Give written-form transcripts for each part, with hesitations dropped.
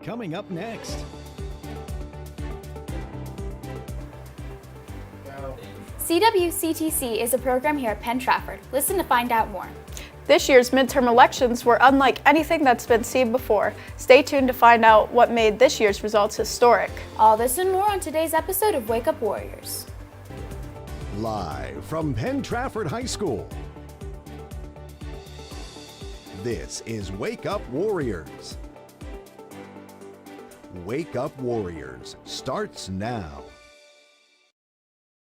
coming up next. CWCTC is a program here at Penn Trafford. Listen to find out more. This year's midterm elections were unlike anything that's been seen before. Stay tuned to find out what made this year's results historic. All this and more on today's episode of Wake Up Warriors. Live from Penn Trafford High School. This is Wake Up Warriors. Wake Up Warriors starts now.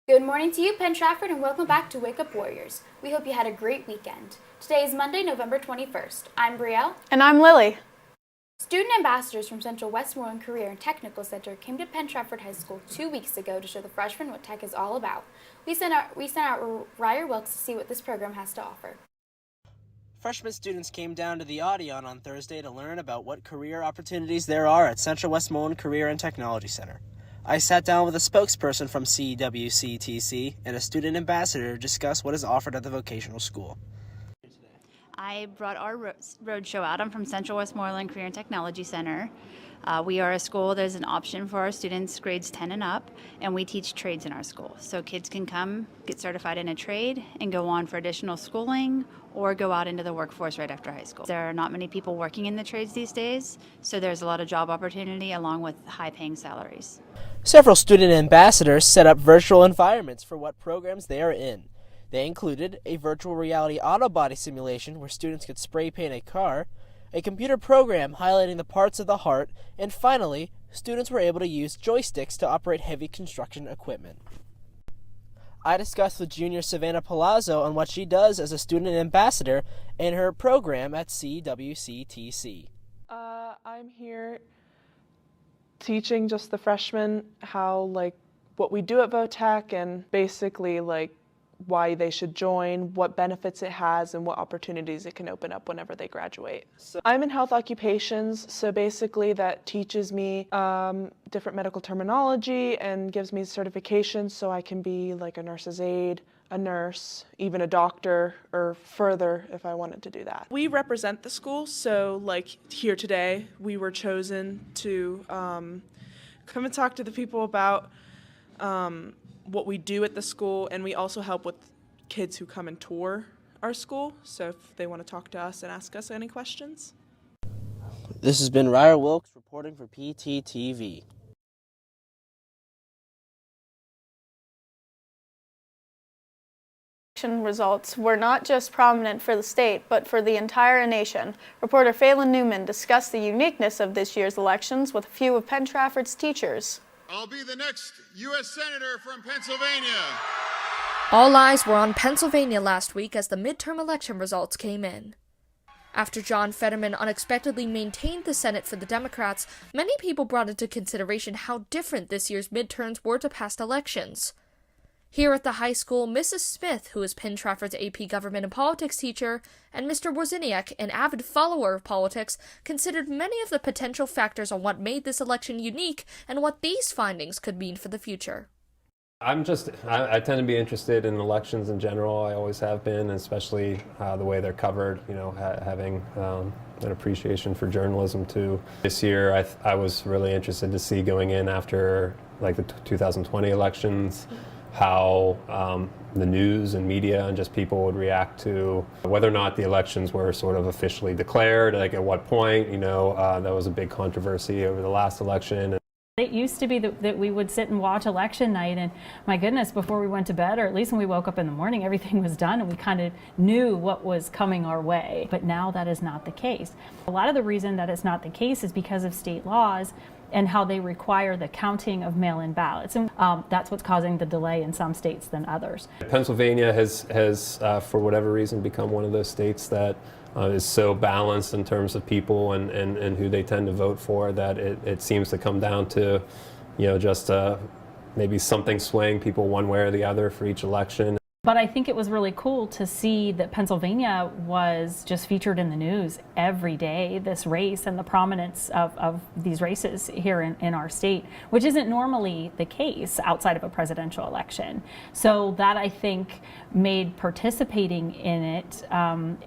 Good morning to you, Penn Trafford, and welcome back to Wake Up Warriors. We hope you had a great weekend. Today is Monday, November 21st. I'm Brielle. And I'm Lily. Student ambassadors from Central Westmoreland Career and Technical Center came to Penn Trafford High School 2 weeks ago to show the freshmen what tech is all about. We sent out Ryer Wilkes to see what this program has to offer. Freshman students came down to the Audion on Thursday to learn about what career opportunities there are at Central Westmoreland Career and Technology Center. I sat down with a spokesperson from CWCTC and a student ambassador to discuss what is offered at the vocational school. I brought our roadshow out. I'm from Central Westmoreland Career and Technology Center. We are a school. There's an option for our students grades 10 and up, and we teach trades in our school. So kids can come, get certified in a trade, and go on for additional schooling or go out into the workforce right after high school. There are not many people working in the trades these days, so there's a lot of job opportunity along with high-paying salaries. Several student ambassadors set up virtual environments for what programs they are in. They included a virtual reality auto body simulation where students could spray paint a car, a computer program highlighting the parts of the heart, and finally, students were able to use joysticks to operate heavy construction equipment. I discussed with junior Savannah Palazzo on what she does as a student ambassador and her program at CWCTC. I'm here teaching just the freshmen how, what we do at VOTEC and basically, why they should join, what benefits it has, and what opportunities it can open up whenever they graduate. I'm in health occupations, so basically that teaches me different medical terminology and gives me certifications so I can be like a nurse's aide, a nurse, even a doctor, or further if I wanted to do that. We represent the school, so here today we were chosen to come and talk to the people about what we do at the school, and we also help with kids who come and tour our school, so if they want to talk to us and ask us any questions. This has been Ryer Wilkes reporting for PTTV. Results were not just prominent for the state, but for the entire nation. Reporter Phelan Newman discussed the uniqueness of this year's elections with a few of Penn Trafford's teachers. I'll be the next U.S. Senator from Pennsylvania. All eyes were on Pennsylvania last week as the midterm election results came in. After John Fetterman unexpectedly maintained the Senate for the Democrats, many people brought into consideration how different this year's midterms were to past elections. Here at the high school, Mrs. Smith, who is Penn Trafford's AP Government and Politics teacher, and Mr. Wozniak, an avid follower of politics, considered many of the potential factors on what made this election unique and what these findings could mean for the future. I tend to be interested in elections in general. I always have been, especially the way they're covered, having an appreciation for journalism too. This year, I was really interested to see going in after the 2020 elections, how the news and media and just people would react to whether or not the elections were sort of officially declared, at what point, that was a big controversy over the last election. It used to be that we would sit and watch election night, and my goodness, before we went to bed, or at least when we woke up in the morning, everything was done and we kind of knew what was coming our way. But now that is not the case. A lot of the reason that it's not the case is because of state laws and how they require the counting of mail-in ballots. And that's what's causing the delay in some states than others. Pennsylvania has for whatever reason, become one of those states that is so balanced in terms of people and who they tend to vote for that it seems to come down to, just maybe something swaying people one way or the other for each election. But I think it was really cool to see that Pennsylvania was just featured in the news every day, this race and the prominence of these races here in our state, which isn't normally the case outside of a presidential election. So that, I think, made participating in it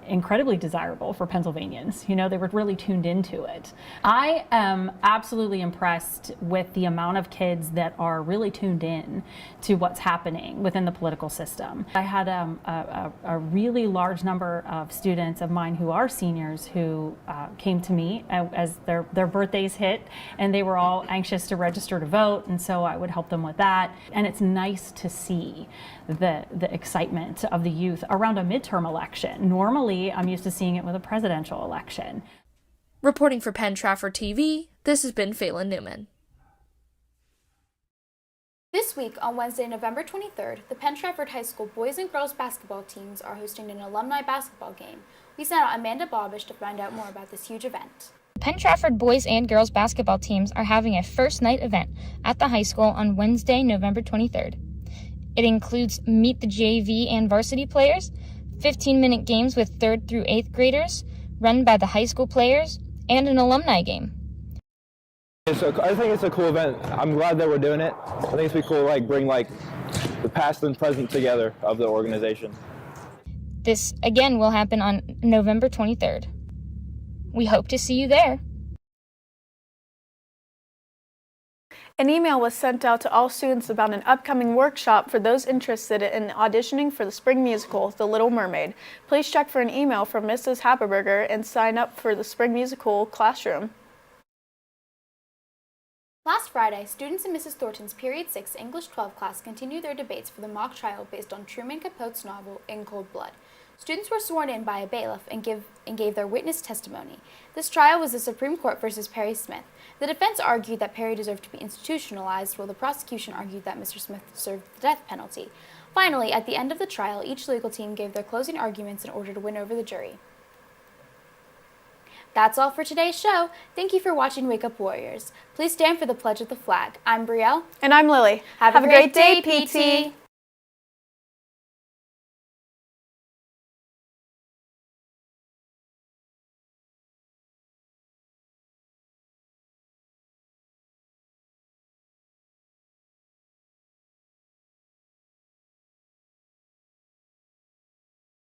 incredibly desirable for Pennsylvanians. You know, they were really tuned into it. I am absolutely impressed with the amount of kids that are really tuned in to what's happening within the political system. I had a really large number of students of mine who are seniors who came to me as their birthdays hit, and they were all anxious to register to vote, and so I would help them with that. And it's nice to see the excitement of the youth around a midterm election. Normally, I'm used to seeing it with a presidential election. Reporting for Penn Trafford TV, this has been Phelan Newman. This week, on Wednesday, November 23rd, the Penn Trafford High School boys and girls basketball teams are hosting an alumni basketball game. We sent out Amanda Bobish to find out more about this huge event. Penn Trafford boys and girls basketball teams are having a first night event at the high school on Wednesday, November 23rd. It includes Meet the JV and varsity players, 15-minute games with 3rd through 8th graders, run by the high school players, and an alumni game. I think it's a cool event. I'm glad that we're doing it. I think it's pretty cool to bring the past and present together of the organization. This again will happen on November 23rd. We hope to see you there. An email was sent out to all students about an upcoming workshop for those interested in auditioning for the spring musical, The Little Mermaid. Please check for an email from Mrs. Haberberger and sign up for the spring musical classroom. Last Friday, students in Mrs. Thornton's Period 6 English 12 class continued their debates for the mock trial based on Truman Capote's novel In Cold Blood. Students were sworn in by a bailiff and gave their witness testimony. This trial was the Supreme Court versus Perry Smith. The defense argued that Perry deserved to be institutionalized, while the prosecution argued that Mr. Smith deserved the death penalty. Finally, at the end of the trial, each legal team gave their closing arguments in order to win over the jury. That's all for today's show. Thank you for watching Wake Up Warriors. Please stand for the Pledge of the Flag. I'm Brielle. And I'm Lily. Have a great day, PT.